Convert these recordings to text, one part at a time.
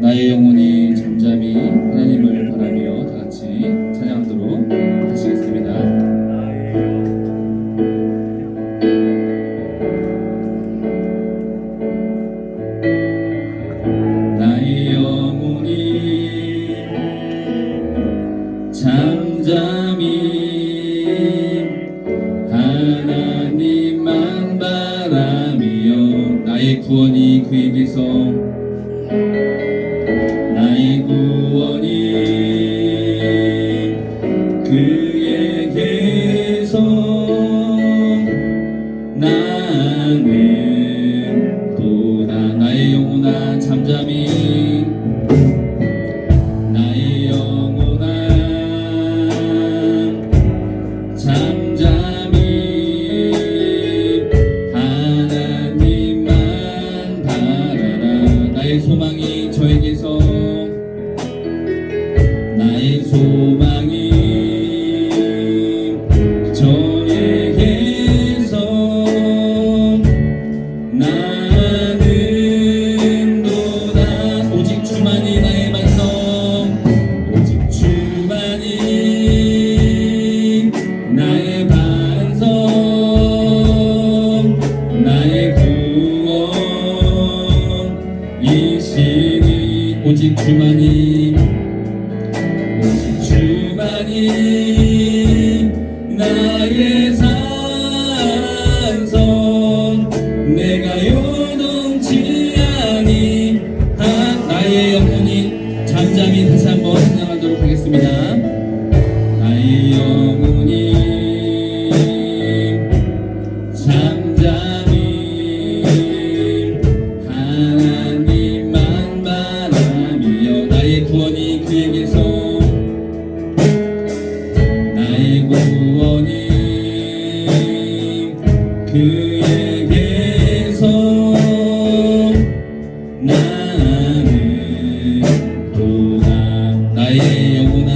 나의 영혼이 잠잠히 하나님을 바라며 다 같이 찬양하도록 하시겠습니다. 나의 영혼이 잠잠히 하나님만 바라며 나의 구원이 그에게서 나의 구원이 그에게서 나는 도다. 나의 영혼아 잠잠히 나의 영혼아 잠잠히 하나님만 바라라. 나의 소망이 저에게서 나의 소망이 저에게서 나는 도다. 오직 주만이 나의 반성, 오직 주만이 나의 반성, 나의 구원이시니. 오직 주만이, 오직 주만이 나의 산성, 내가 요동치 아니. 나의 영혼이 잠잠히 다시 한번 찬양하도록 하겠습니다. 나의 영혼이 잠잠히 하나님만 바라며 나의 구원이 그에게서 나의 구원이 그에게서 나는 도다. 나의 영혼아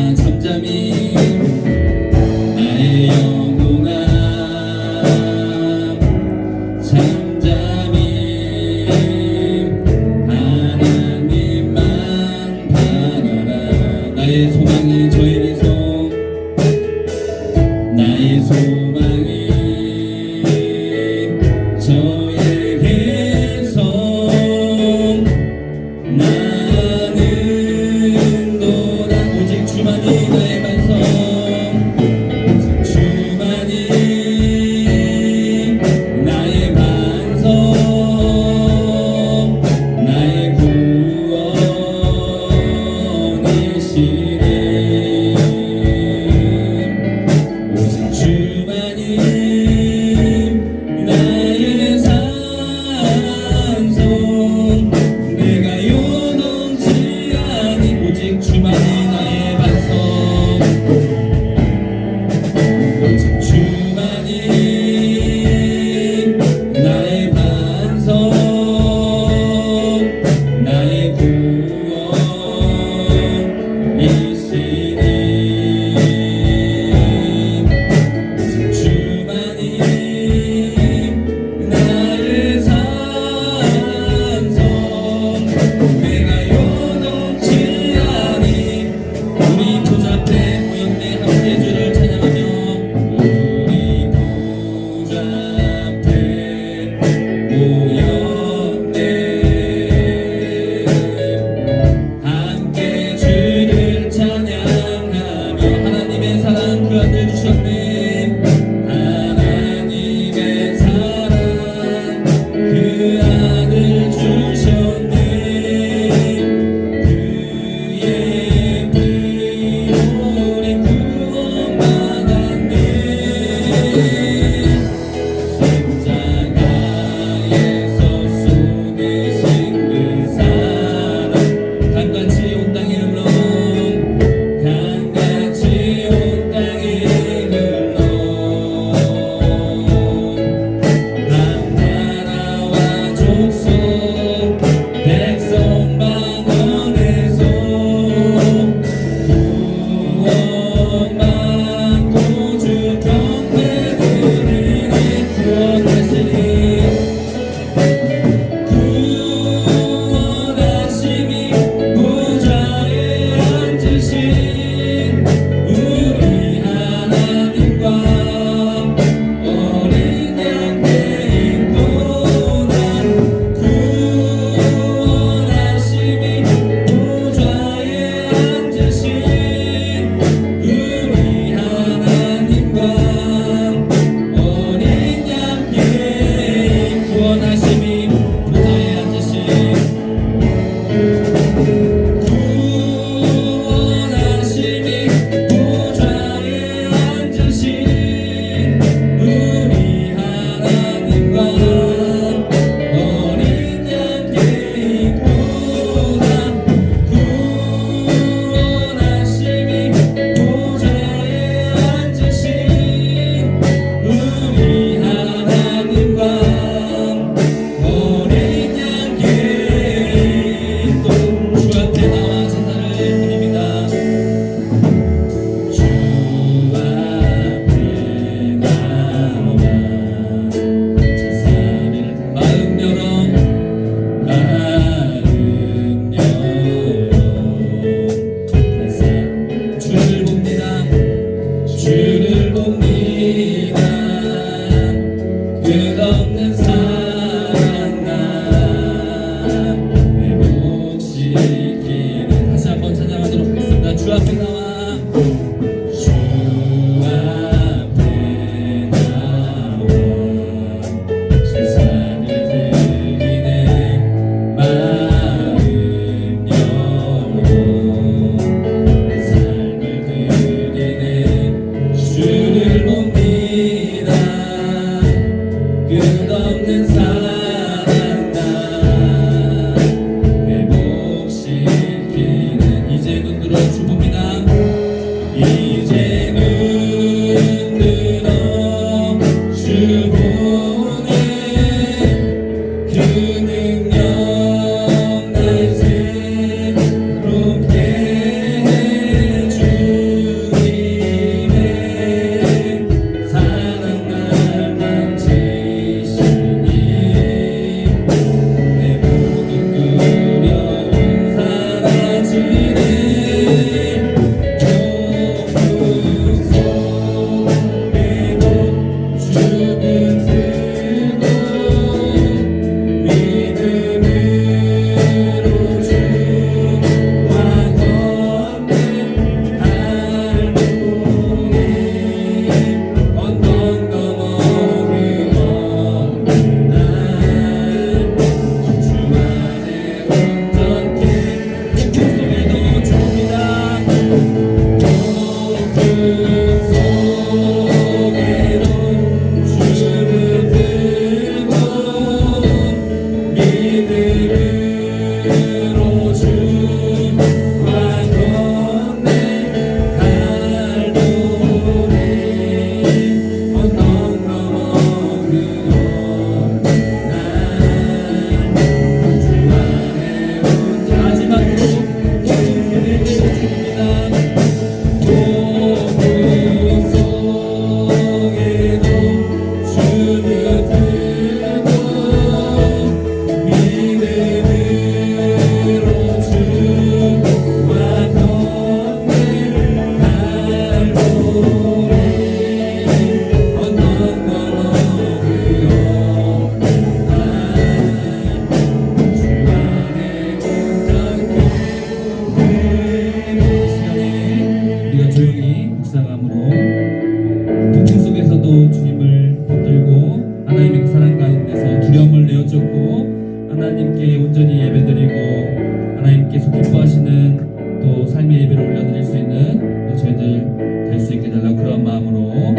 온전히 예배드리고 하나님께서 기뻐하시는 또 삶의 예배를 올려드릴 수 있는 또 저희들 될 수 있게 달라고 그런 마음으로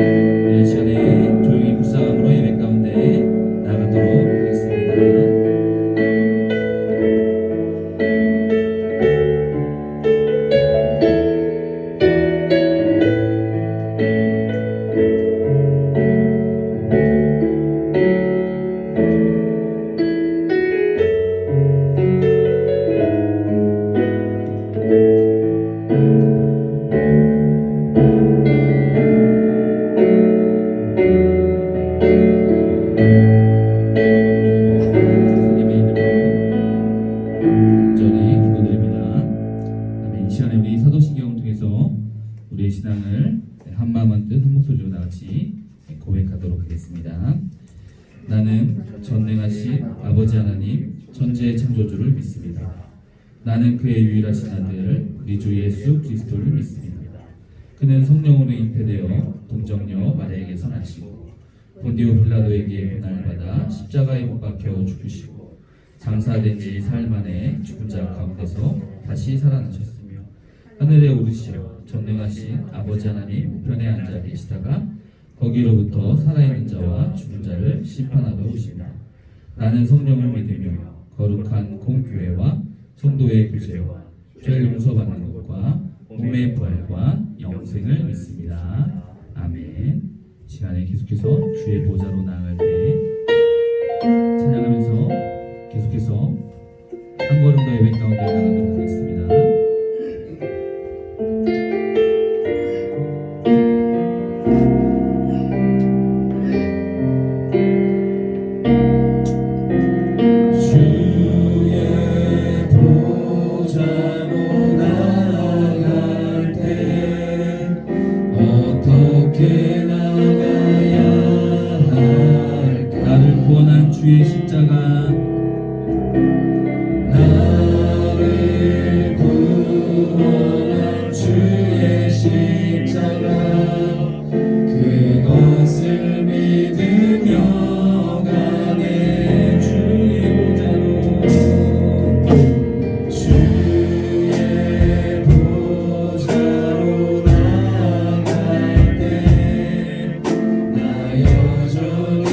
이 시간에 조용히 묵상함으로 예배 가운데 나가도록 하겠습니다. 우리의 신앙을 한마음 한뜻 한 목소리로 나같이 고백하도록 하겠습니다. 나는 전능하신 아버지 하나님 천지의 창조주를 믿습니다. 나는 그의 유일하신 아들 우리 주 예수 그리스도를 믿습니다. 그는 성령으로 잉태되어 동정녀 마리아에게서 나시고 본디오 빌라도에게 고난을 받아 십자가에 못 박혀 죽으시고 장사된 지 사흘 만에 죽은 자 가운데서 다시 살아나셨습니다. 하늘에 오르시어 전능하신 아버지 하나님 우편에 앉아 계시다가 거기로부터 살아있는 자와 죽은 자를 심판하러 오십니다. 나는 성령을 믿으며 거룩한 공교회와 성도의 교제와 죄를 용서받는 것과 몸의 부활과 영생을 믿습니다. 아멘. 시간에 계속해서 주의 보좌로 나아갈 때 찬양하면서 계속해서 한 걸음 더 예배 가운데 나가도록 하겠습니다. 주의 십자가 나를 구원한 주의 십자가 그것을 믿으며 가네 주의 보좌로 나아갈 때 나 여전히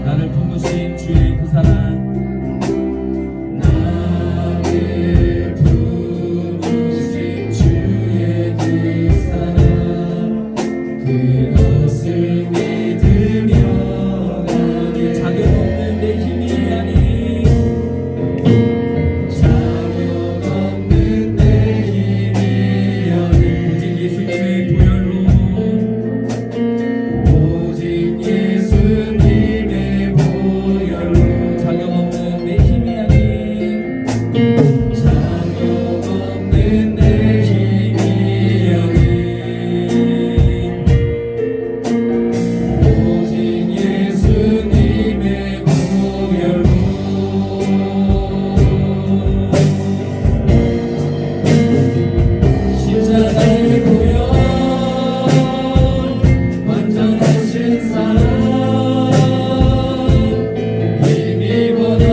나를 품으신 주의 그 사랑 나를 품으신 주의 그 사랑 그것을 믿으며 가니 자격 없는 내 힘이 아닌 자격 없는 내 힘이 아닌 오직 예수님의 보혈로 오직 예수님의 보혈로 자격 없는 내 힘이 아닌 자격 없는 내 힘이 아닌 오직 예수님의 보혈로 십자가의 보혈 완전하신 사랑 십자가의 보혈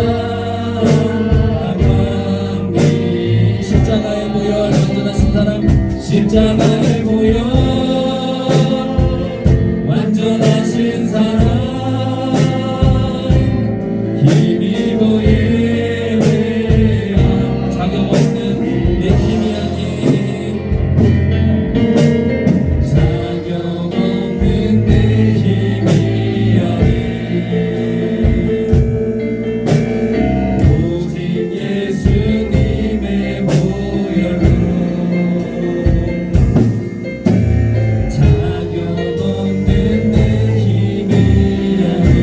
완전하신 사랑 십자가의 보혈 완전하신 사랑 힘이 보일 자격 없는 내 힘이 아닌 자격 없는 내 힘이 아닌 오직 예수님의 보혈로 자격 없는 내 힘이 아닌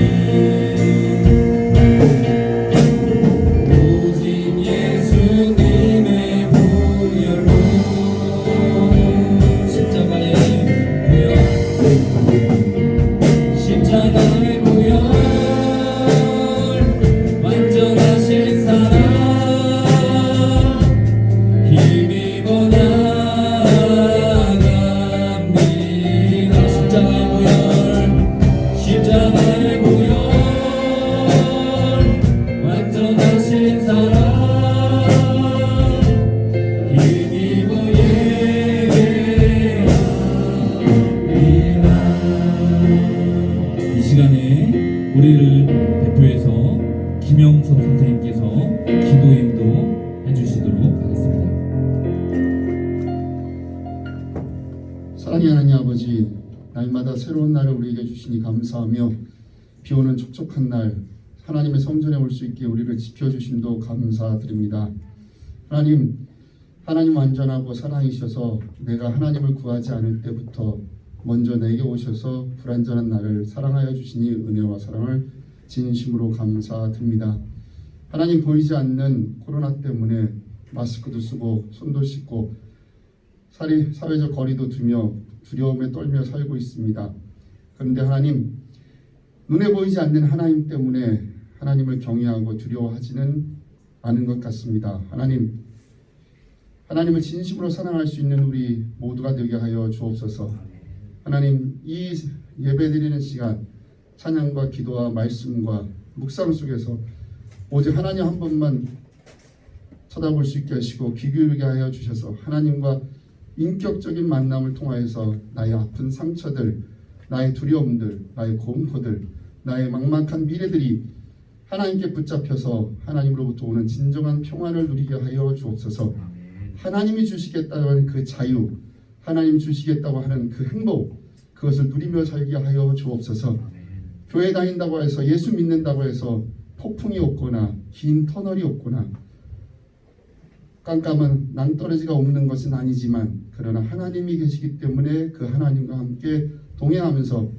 김영석 선생님께서 기도인도 해주시도록 하겠습니다. 사랑의 하나님 아버지, 날마다 새로운 날을 우리에게 주시니 감사하며 비오는 촉촉한 날 하나님의 성전에 올 수 있게 우리를 지켜주심도 감사드립니다. 하나님 완전하고 사랑이셔서 내가 하나님을 구하지 않을 때부터 먼저 내게 오셔서 불완전한 나를 사랑하여 주시니 은혜와 사랑을 진심으로 감사드립니다. 하나님, 보이지 않는 코로나 때문에 마스크도 쓰고 손도 씻고 사회적 거리도 두며 두려움에 떨며 살고 있습니다. 그런데 하나님, 눈에 보이지 않는 하나님 때문에 하나님을 경외하고 두려워하지는 않은 것 같습니다. 하나님을 진심으로 사랑할 수 있는 우리 모두가 되게 하여 주옵소서. 하나님, 이 예배드리는 시간 찬양과 기도와 말씀과 묵상 속에서 오직 하나님 한 번만 쳐다볼 수 있게 하시고 귀 기울게 하여 주셔서 하나님과 인격적인 만남을 통하여서 나의 아픈 상처들, 나의 두려움들, 나의 공포들, 나의 막막한 미래들이 하나님께 붙잡혀서 하나님으로부터 오는 진정한 평안을 누리게 하여 주옵소서. 하나님이 주시겠다는 그 자유, 하나님 주시겠다고 하는 그 행복, 그것을 누리며 살게 하여 주옵소서. 교회 다닌다고 해서, 예수 믿는다고 해서 폭풍이 없거나 긴 터널이 없거나 깜깜한 낭떠러지가 없는 것은 아니지만, 그러나 하나님이 계시기 때문에 그 하나님과 함께 동행하면서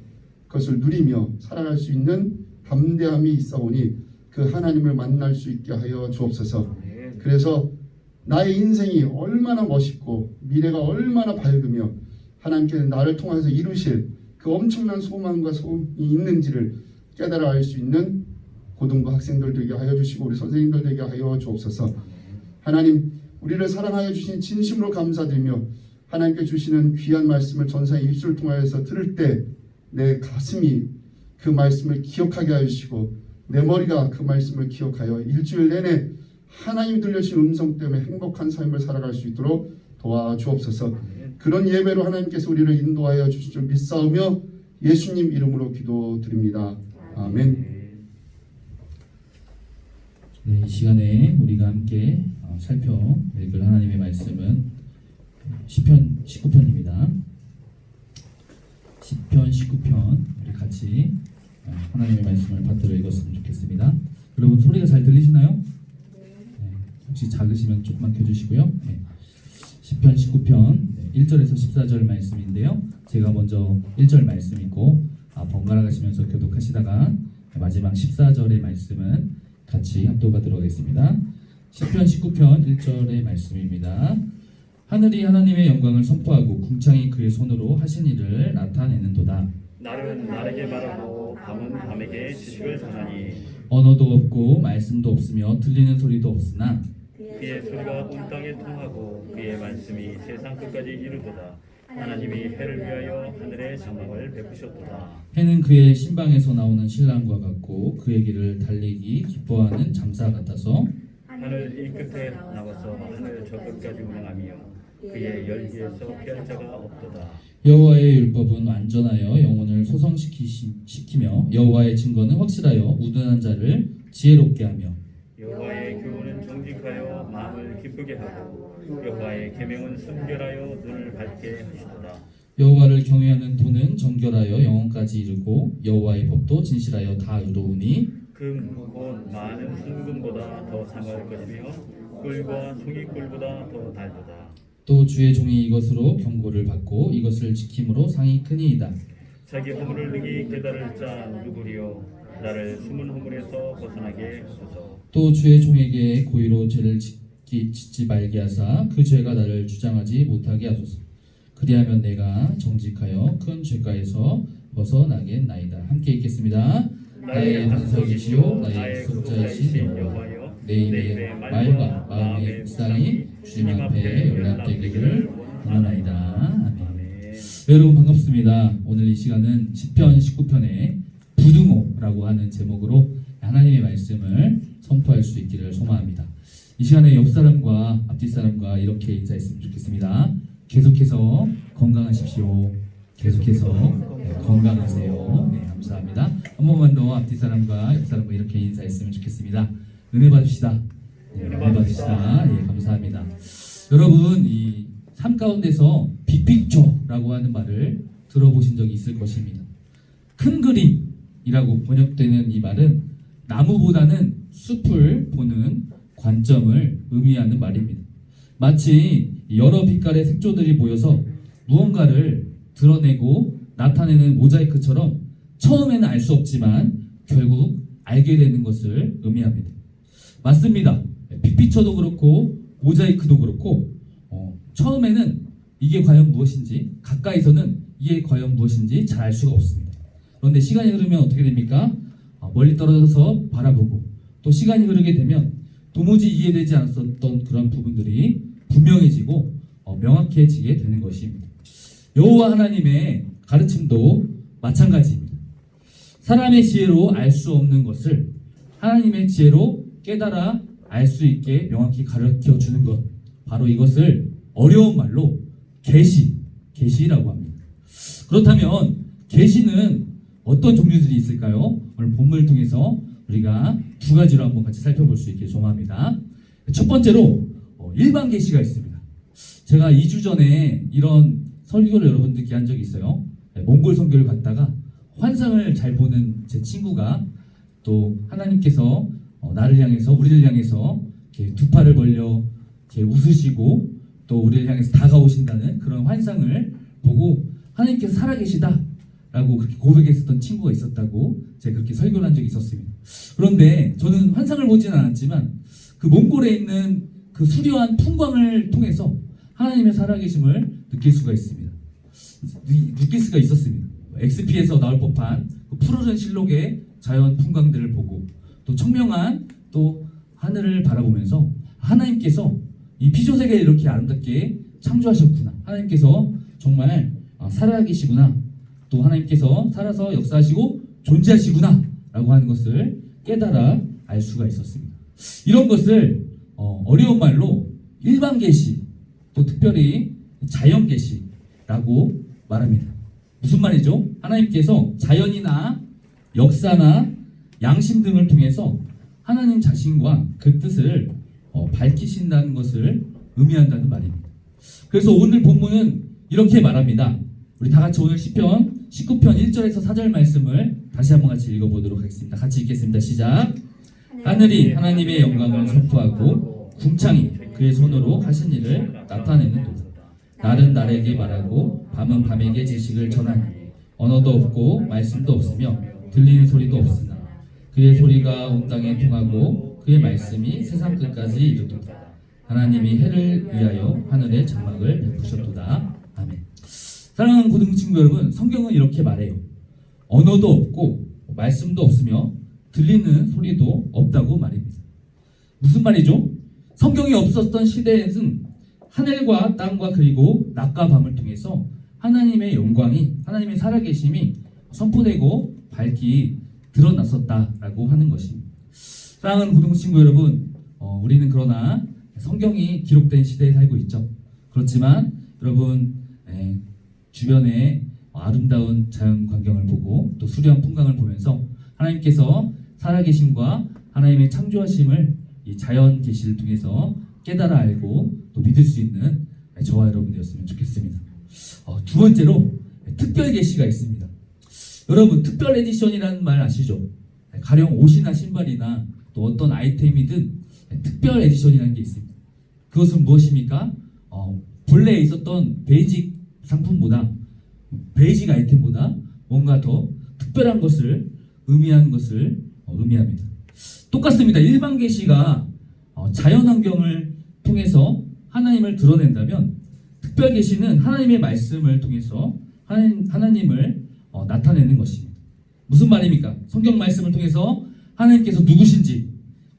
그것을 누리며 살아갈 수 있는 담대함이 있사오니 그 하나님을 만날 수 있게 하여 주옵소서. 그래서 나의 인생이 얼마나 멋있고 미래가 얼마나 밝으며 하나님께서 나를 통해서 이루실 그 엄청난 소망과 소원이 있는지를 깨달아 알 수 있는 고등부 학생들 되게 하여 주시고 우리 선생님들 되게 하여 주옵소서. 하나님, 우리를 사랑하여 주신 진심으로 감사드리며 하나님께 주시는 귀한 말씀을 전사의 입술을 통하여서 들을 때 내 가슴이 그 말씀을 기억하게 하여 주시고 내 머리가 그 말씀을 기억하여 일주일 내내 하나님이 들려주신 음성 때문에 행복한 삶을 살아갈 수 있도록 도와주옵소서. 그런 예배로 하나님께서 우리를 인도하여 주실 줄 믿사오며 예수님 이름으로 기도드립니다. 아멘. 네, 이 시간에 우리가 함께 살펴 읽을 하나님의 말씀은 시편 19편입니다. 시편 19편 우리 같이 하나님의 말씀을 받들어 읽었으면 좋겠습니다. 여러분, 소리가 잘 들리시나요? 네, 혹시 작으시면 조금만 켜주시고요. 네. 시편 19편 1절에서 14절 말씀인데요. 제가 먼저 1절 말씀 읽고 번갈아 가시면서 교독하시다가 마지막 14절의 말씀은 같이 합독하도록 하겠습니다. 시편 19편 1절의 말씀입니다. 하늘이 하나님의 영광을 선포하고 궁창이 그의 손으로 하신 일을 나타내는도다. 날은 날에게 말하고 밤은 밤에게 지식을 전하니 언어도 없고 말씀도 없으며 들리는 소리도 없으나 그의 소리가 온 땅에 통하고 그의 말씀이 세상 끝까지 이르도다. 하나님이 해를 위하여 하늘의 장막을 베푸셨도다. 해는 그의 신방에서 나오는 신랑과 같고 그의 길을 달리기 기뻐하는 잠사 같아서 하늘 이 끝에 나와서 하늘 저 끝까지 운행하며 그의 열기에서 피할 자가 없도다. 여호와의 율법은 완전하여 영혼을 소성시키며 여호와의 증거는 확실하여 우둔한 자를 지혜롭게 하며 여호와의 교훈은 정직하여 마음을 기쁘게 하고 여호와의 계명은 순결하여 눈을 밝게 하시도다. 여호와를 경외하는 도는 정결하여 영혼까지 이르고 여호와의 법도 진실하여 다 이루오니 곧 많은 순금보다 더 상할 것이며 꿀과 송이꿀보다 더 달도다. 또 주의 종이 이것으로 경고를 받고 이것을 지킴으로 상이 크니이다. 자기 허물을 능히 깨달을 자 누구리요? 나를 숨은 허물에서 벗어나게 하소서. 또 주의 종에게 고의로 죄를 짓지 말게 하사 그 죄가 나를 주장하지 못하게 하소서. 그리하면 내가 정직하여 큰 죄가에서 벗어나겠나이다. 함께 읽겠습니다. 나의 반석이시요 나의 구속자이신 여호와여, 내 입의 말과 마음의 묵상이 주님 앞에 연락되기를 원하나이다. 아멘. 여러분 반갑습니다. 오늘 이 시간은 시편 19편의 부등호라고 하는 제목으로 하나님의 말씀을 선포할 수 있기를 소망합니다. 이 시간에 옆 사람과 앞뒤 사람과 이렇게 인사했으면 좋겠습니다. 계속해서 건강하십시오. 계속해서 건강하세요. 네, 감사합니다. 한 번만 더 앞뒤 사람과 옆 사람과 이렇게 인사했으면 좋겠습니다. 은혜 받읍시다. 네, 은혜 받읍시다. 예, 감사합니다. 여러분, 이 삶 가운데서 빅픽처라고 하는 말을 들어보신 적이 있을 것입니다. 큰 그림이라고 번역되는 이 말은 나무보다는 숲을 보는 관점을 의미하는 말입니다. 마치 여러 빛깔의 색조들이 모여서 무언가를 드러내고 나타내는 모자이크처럼 처음에는 알 수 없지만 결국 알게 되는 것을 의미합니다. 맞습니다. 빅피처도 그렇고 모자이크도 그렇고 처음에는 이게 과연 무엇인지, 가까이서는 이게 과연 무엇인지 잘 알 수가 없습니다. 그런데 시간이 흐르면 어떻게 됩니까? 멀리 떨어져서 바라보고 또 시간이 흐르게 되면 도무지 이해되지 않았던 그런 부분들이 분명해지고 명확해지게 되는 것입니다. 여호와 하나님의 가르침도 마찬가지입니다. 사람의 지혜로 알 수 없는 것을 하나님의 지혜로 깨달아 알 수 있게 명확히 가르쳐 주는 것, 바로 이것을 어려운 말로 계시라고 합니다. 그렇다면 계시는 어떤 종류들이 있을까요? 오늘 본문을 통해서 우리가 두 가지로 한번 같이 살펴볼 수 있게 소망합니다. 첫 번째로 일반 계시가 있습니다. 제가 2주 전에 이런 설교를 여러분들께 한 적이 있어요. 몽골 선교를 갔다가 환상을 잘 보는 제 친구가 또 하나님께서 나를 향해서, 우리를 향해서 이렇게 두 팔을 벌려 이렇게 웃으시고 또 우리를 향해서 다가오신다는 그런 환상을 보고 하나님께서 살아계시다 라고 그렇게 고백했었던 친구가 있었다고 제가 그렇게 설교를 한 적이 있었습니다. 그런데 저는 환상을 보지는 않았지만 그 몽골에 있는 그 수려한 풍광을 통해서 하나님의 살아계심을 느낄 수가 있습니다. 느낄 수가 있었습니다. XP에서 나올 법한 그 푸르른 실록의 자연 풍광들을 보고 또 청명한 또 하늘을 바라보면서 하나님께서 이 피조세계를 이렇게 아름답게 창조하셨구나, 하나님께서 정말 살아계시구나, 또 하나님께서 살아서 역사하시고 존재하시구나 라고 하는 것을 깨달아 알 수가 있었습니다. 이런 것을 어려운 말로 일반 계시, 또 특별히 자연 계시라고 말합니다. 무슨 말이죠? 하나님께서 자연이나 역사나 양심 등을 통해서 하나님 자신과 그 뜻을 밝히신다는 것을 의미한다는 말입니다. 그래서 오늘 본문은 이렇게 말합니다. 우리 다 같이 오늘 시편 19편 1절에서 4절 말씀을 다시 한번 같이 읽어보도록 하겠습니다. 같이 읽겠습니다. 시작. 하늘이 하나님의 영광을 선포하고 궁창이 그의 손으로 하신 일을 나타내는 도다. 날은 날에게 말하고 밤은 밤에게 지식을 전하니 언어도 없고 말씀도 없으며 들리는 소리도 없으나 그의 소리가 온 땅에 통하고 그의 말씀이 세상 끝까지 이르도다. 하나님이 해를 위하여 하늘의 장막을 베푸셨도다. 아멘. 사랑하는 고등 친구 여러분, 성경은 이렇게 말해요. 언어도 없고 말씀도 없으며 들리는 소리도 없다고 말입니다. 무슨 말이죠? 성경이 없었던 시대에는 하늘과 땅과 그리고 낮과 밤을 통해서 하나님의 영광이, 하나님의 살아계심이 선포되고 밝히 드러났었다라고 하는 것입니다. 사랑하는 고등 친구 여러분, 우리는 그러나 성경이 기록된 시대에 살고 있죠. 그렇지만 여러분, 주변에 아름다운 자연 광경을 보고 또 수려한 풍광을 보면서 하나님께서 살아계심과 하나님의 창조하심을 이 자연 계시를 통해서 깨달아 알고 또 믿을 수 있는 저와 여러분이었으면 좋겠습니다. 두 번째로 특별 계시가 있습니다. 여러분, 특별 에디션이라는 말 아시죠? 가령 옷이나 신발이나 또 어떤 아이템이든 특별 에디션이라는 게 있습니다. 그것은 무엇입니까? 본래에 있었던 베이직 상품보다, 베이직 아이템보다 뭔가 더 특별한 것을 의미하는 것을 의미합니다. 똑같습니다. 일반 계시가 자연 환경을 통해서 하나님을 드러낸다면 특별 계시는 하나님의 말씀을 통해서 하나님을 나타내는 것입니다. 무슨 말입니까? 성경 말씀을 통해서 하나님께서 누구신지,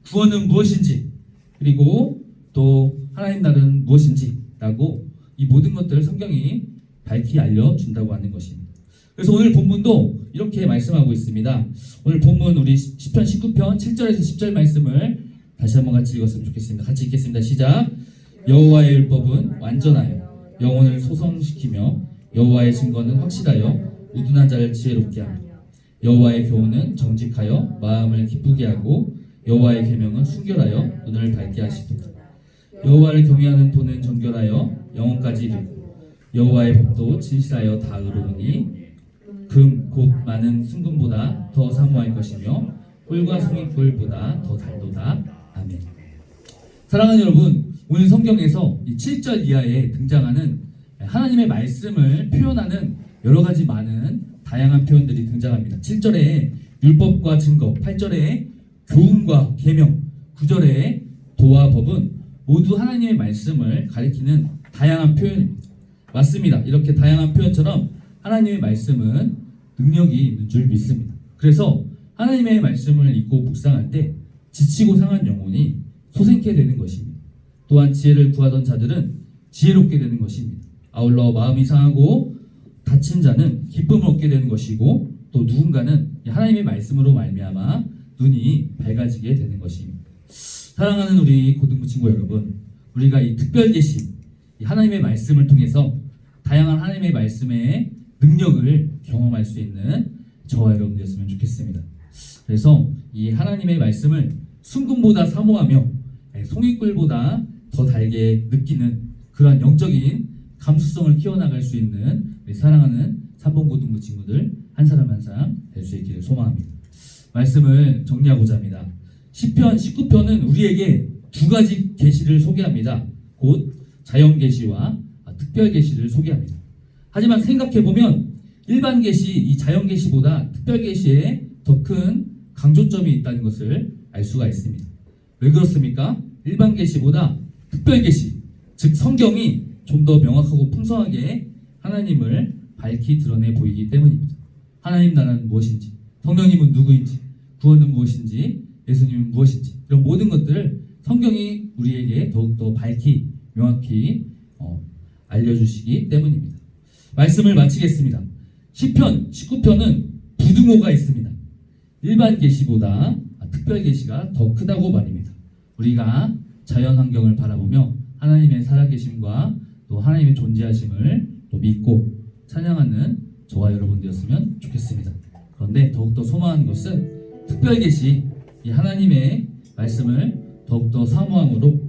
구원은 무엇인지, 그리고 또 하나님 나라는 무엇인지 라고 이 모든 것들을 성경이 밝히 알려준다고 하는 것입니다. 그래서 오늘 본문도 이렇게 말씀하고 있습니다. 오늘 본문 우리 시편 19편 7절에서 10절 말씀을 다시 한번 같이 읽었으면 좋겠습니다. 같이 읽겠습니다. 시작. 여호와의 율법은 완전하여 영혼을 소성시키며 여호와의 증거는 확실하여 우둔한 자를 지혜롭게 하며 여호와의 교훈은 정직하여 마음을 기쁘게 하고 여호와의 계명은 순결하여 눈을 밝게 하시도다. 여호와를 경외하는 도는 정결하여 영혼까지 이르고 여호와의 법도 진실하여 다 의로우니 금 곧 많은 순금보다 더 사모할 것이며 꿀과 송이꿀보다 더 달도다. 아멘. 사랑하는 여러분, 오늘 성경에서 이 7절 이하에 등장하는 하나님의 말씀을 표현하는 여러 가지 많은 다양한 표현들이 등장합니다. 7절에 율법과 증거, 8절에 교훈과 계명, 9절에 도와 법은 모두 하나님의 말씀을 가리키는 다양한 표현입니다. 맞습니다. 이렇게 다양한 표현처럼 하나님의 말씀은 능력이 있는 줄 믿습니다. 그래서 하나님의 말씀을 읽고 묵상할 때 지치고 상한 영혼이 소생케 되는 것입니다. 또한 지혜를 구하던 자들은 지혜롭게 되는 것입니다. 아울러 마음이 상하고 다친 자는 기쁨을 얻게 되는 것이고 또 누군가는 하나님의 말씀으로 말미암아 눈이 밝아지게 되는 것입니다. 사랑하는 우리 고등부 친구 여러분, 우리가 이 특별 계시, 하나님의 말씀을 통해서 다양한 하나님의 말씀의 능력을 경험할 수 있는 저와 여러분이었으면 좋겠습니다. 그래서 이 하나님의 말씀을 순금보다 사모하며 송이꿀보다 더 달게 느끼는 그러한 영적인 감수성을 키워나갈 수 있는 우리 사랑하는 삼봉고등부 친구들 한 사람 한 사람 될 수 있기를 소망합니다. 말씀을 정리하고자 합니다. 시편 19편은 우리에게 두 가지 계시를 소개합니다. 곧 자연 계시와 특별 계시를 소개합니다. 하지만 생각해보면 일반 계시, 이 자연 계시보다 특별 계시에 더 큰 강조점이 있다는 것을 알 수가 있습니다. 왜 그렇습니까? 일반 계시보다 특별 계시, 즉 성경이 좀 더 명확하고 풍성하게 하나님을 밝히 드러내 보이기 때문입니다. 하나님 나라는 무엇인지, 성령님은 누구인지, 구원은 무엇인지, 예수님은 무엇인지, 이런 모든 것들을 성경이 우리에게 더욱더 밝히 명확히 알려주시기 때문입니다. 말씀을 마치겠습니다. 시편 19편은 부등호가 있습니다. 일반 계시보다 특별 계시가 더 크다고 말입니다. 우리가 자연 환경을 바라보며 하나님의 살아계심과 또 하나님의 존재하심을 또 믿고 찬양하는 저와 여러분들이었으면 좋겠습니다. 그런데 더욱더 소망하는 것은 특별 계시, 이 하나님의 말씀을 더욱더 사모함으로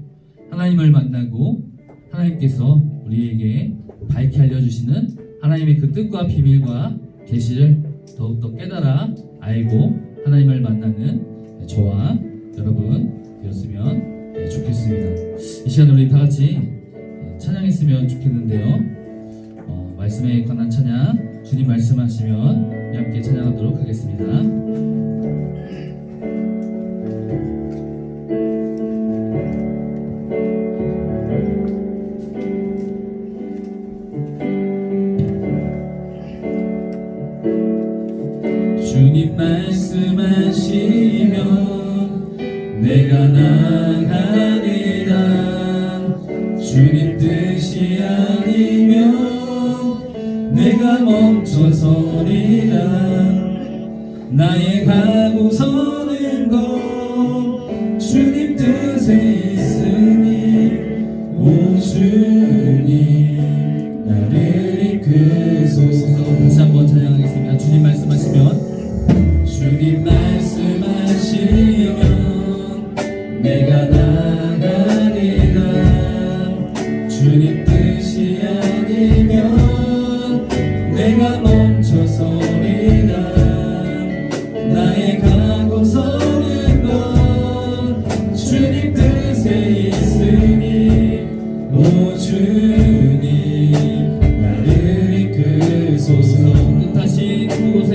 하나님을 만나고 하나님께서 우리에게 밝히 알려주시는 하나님의 그 뜻과 비밀과 계시를 더욱더 깨달아 알고 하나님을 만나는 저와 여러분 되었으면 좋겠습니다. 이 시간 우리 다 같이 찬양했으면 좋겠는데요. 말씀에 관한 찬양, 주님 말씀하시면 우리 함께 찬양하도록 하겠습니다. 주님 말씀하시면 내가 나가리라. 주님 뜻이 아니면 내가 멈춰서리라. 나의 가고 서는 것 주님 뜻에 있으니 오 주님 나를 이끄소서. 다시 한번 찬양하겠습니다. 주님 말씀하시면 주님 말씀하시면 내가 나가리라. 주님 뜻이 아니면 내가 멈춰서리라. 나의 가고 서는 것 주님 뜻에 있으니 오 주님 나를 이끄소서. 뜻하신 그곳에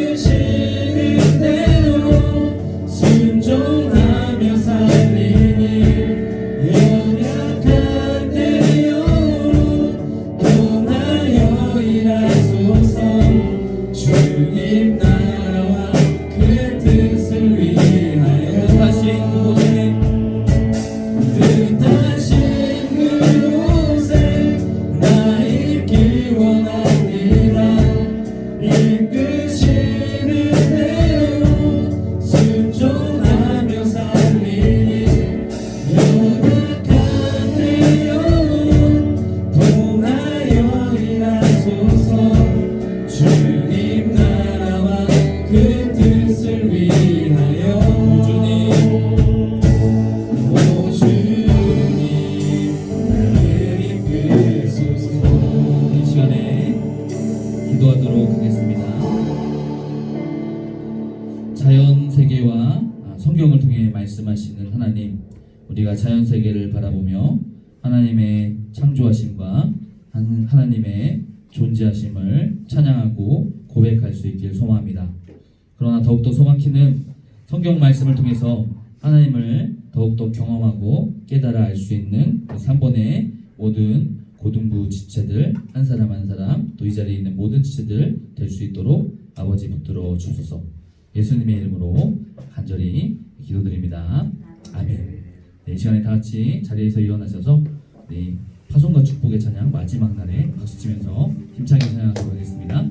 이끄시는 대로 순종하며 살리니 연약한 내 영으로 통하여 일하소서. 주님 나라와 그 뜻을 위하여 뜻하신 그곳에 나 있기 원합니다. 이끄시는 대로 순종하며 살리니 연약한 성경을 통해 말씀하시는 하나님, 우리가 자연 세계를 바라보며 하나님의 창조하심과 하나님의 존재하심을 찬양하고 고백할 수 있길 소망합니다. 그러나 더욱더 소망키는 성경 말씀을 통해서 하나님을 더욱더 경험하고 깨달아 알 수 있는 3번의 모든 고등부 지체들 한 사람 한 사람 또 이 자리에 있는 모든 지체들 될 수 있도록 아버지 붙들어 주소서. 예수님의 이름으로 간절히 기도드립니다. 아멘. 네, 이 시간에 다 같이 자리에서 일어나셔서 네, 파송과 축복의 찬양 마지막 날에 박수치면서 힘차게 찬양하도록 하겠습니다.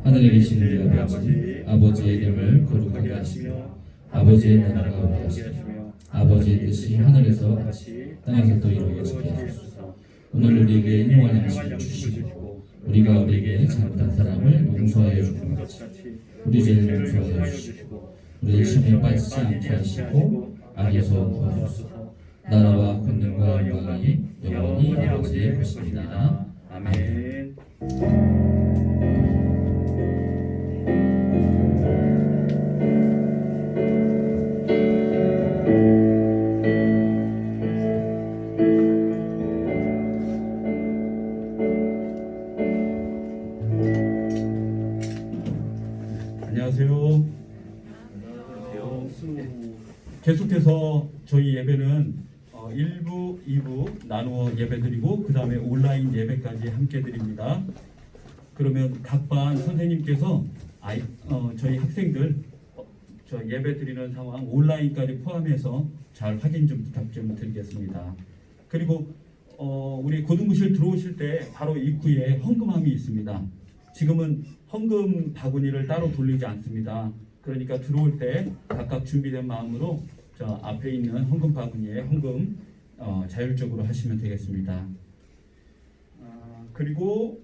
하늘에 계신 우리 아버지의 이름을 거룩하게 하시며 아버지의 나라가 오게 하시며 아버지의 뜻이 하늘에서 같이 땅에서도 이루어지게 하소서. 오늘 우리에게 일용할 양식을 주시고 우리가 우리에게 잘못한 사람을 용서하여 주는 것 같이 우리 죄를 용서하여 주시고 우리를 시험에 빠지지 않게 하시고 악에서 구하소서. 나라와 권능과 영광이 영원히 아버지의 것입니다. 아멘. 안녕하세요. 계속해서 저희 예배는 1부, 2부 나누어 예배드리고 그 다음에 온라인 예배까지 함께 드립니다. 그러면 각 반 선생님께서 저희 학생들 저 예배 드리는 상황 온라인까지 포함해서 잘 확인 좀 부탁 좀 드리겠습니다. 그리고 우리 고등부실 들어오실 때 바로 입구에 헌금함이 있습니다. 지금은 헌금 바구니를 따로 돌리지 않습니다. 그러니까 들어올 때 각각 준비된 마음으로 저 앞에 있는 헌금 바구니에 헌금 자율적으로 하시면 되겠습니다. 그리고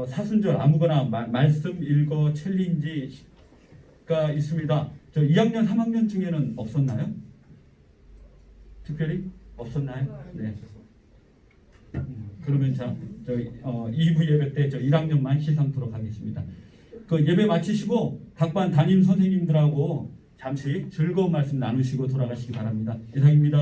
사순절 아무거나 말씀 읽어 챌린지가 있습니다. 저 2학년, 3학년 중에는 없었나요? 특별히 없었나요? 네. 그러면 저 2부 예배 때 저 1학년만 시상토록 하겠습니다. 그 예배 마치시고 각 반 담임 선생님들하고 잠시 즐거운 말씀 나누시고 돌아가시기 바랍니다. 이상입니다.